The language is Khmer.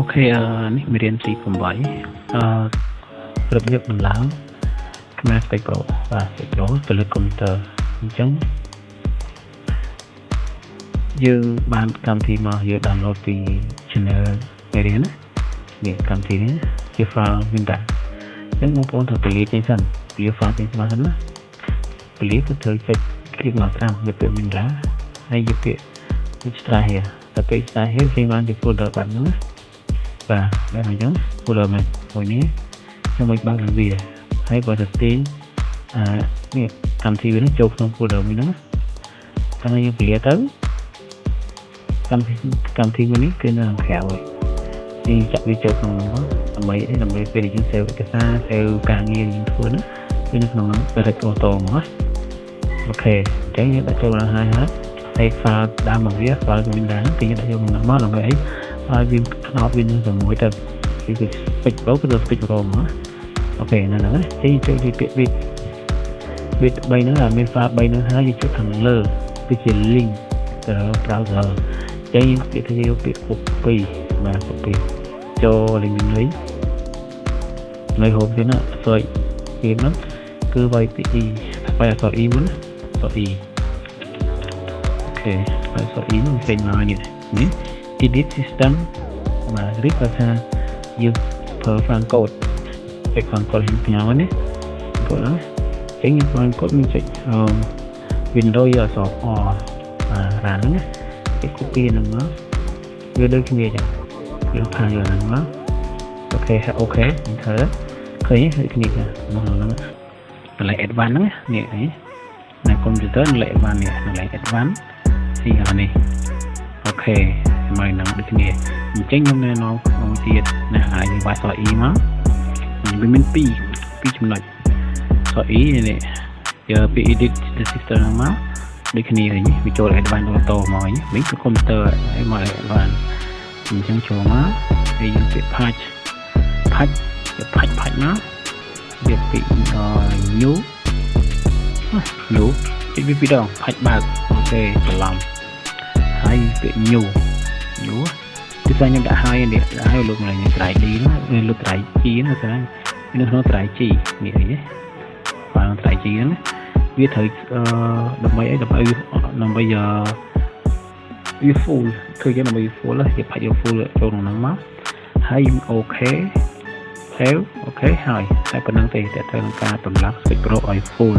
Ok,នេះមេរៀនទី8របៀបដំឡើង Camera Spec Pro បាទ Spec Pro ទៅលើកុំព្យូទ័រអញ្ចឹងយើងបានកម្មវិធីមកយើង download ពី channel មេរៀនណានេះកម្មវិធីនេះជា file Windows អញ្ចឹងបងប្អូនត្រូវពលាចេញសិនពលា file ចេញមកសិនណាពលាគឺត្រូវចុច click មកតាមយកពាក្យ Windows ហើយយកពាក្យ extract here តែពេល extract here គេបានជា folder បែបហ្នឹងណាបាទបែបអញ្ចឹង folder មកមួយនេះខ្ញុំមិនបើកវាហើយបើទៅទាញនេះកម្មវិធីវានឹងចូលក្នុង folder មួយហ្នឹងតែយើងពលាទៅកម្មវិធីមួយនេះគឺនៅខាងក្រៅហើយយើងចាក់វាចូលក្នុងហ្នឹងដើម្បីពេលយើង save ឯកសារ save ការងារយើងធ្វើហ្នឹងគឺនៅក្នុងហ្នឹង direct auto ហ្មងអូខេអញ្ចឹងយើងដាក់ចូលដល់ហើយហើយ file ដើមមកវា file Windows គឺយើងដាក់យកមកដើម្បីអីឲ្យវាខ្នោតវានឹងជាមួយទៅគឺ Spec Pro គឺ Spec Pro ហ្មងអូខេហ្នឹងហើយចេញចូលពីពាក្យ bit 3ហ្នឹងហើយមាន file 3ហ្នឹងហើយយើងចុចខាងលើគឺជា link ទៅ browser ចេញពាក្យទៅយកពាក្យ copy បាទ copy ចូល link នេះនៅ home ទៀតណាអក្សរ E ហ្នឹងគឺវាយពី E វាយអក្សរ E មុនអក្សរ E អូខេវាយអក្សរ E ហ្នឹងចេញមកនេះedit system បាទឬក៏ថាយើងប្រើ front code ចុច front code ផ្ញើនេះគាត់ណាចេញ front code mìnhចុចWindows យកអក្សរ R បាទហ្នឹងណាគេ copy ហ្នឹងមកវាដូចគ្នាចឹងយើងផាយកហ្នឹងមកអូខេហ្នឹងធ្វើឃើញដូចគ្នាចឹងមកហ្នឹងកន្លែង advanced ហ្នឹងនេះនៅ computer កន្លែង advanced នេះកន្លែង advanced ទីនេះអូខេមកនឹងដូចគ្នាអញ្ចឹងខ្ញុំណែនាំក្នុងទៀតណាហើយយើងវាយអក្សរ E មកវាមាន2ចំណុចអក្សរ E នេះយកពី edit the system ហ្នឹងមកដូចគ្នាវិញវាចូល advanced auto មកវិញគឺ computer ហើយមក advanced អញ្ចឹងចូលមកហើយយើងពាក្យ patch មកវាពាក្យ new ពីពីដង patch បើកអូខេច្រឡំហើយពាក្យ new គឺថាខ្ញុំដាក់ឲ្យនេះដាក់ឲ្យលោកម្លេះត្រៃ D ហ្នឹងលោកត្រៃ G ហ្នឹងថានៅក្នុងត្រៃ G នេះអីបាទត្រៃ G ហ្នឹងវាត្រូវដើម្បីវា full គឺយើងដើម្បី full យើងផាច់យក full ចូលក្នុងហ្នឹងមកហើយអូខេ save អូខេហើយតែប៉ុណ្្នឹងទេតែត្រូវនឹងការតម្លាក់ Spec Pro ឲ្យ full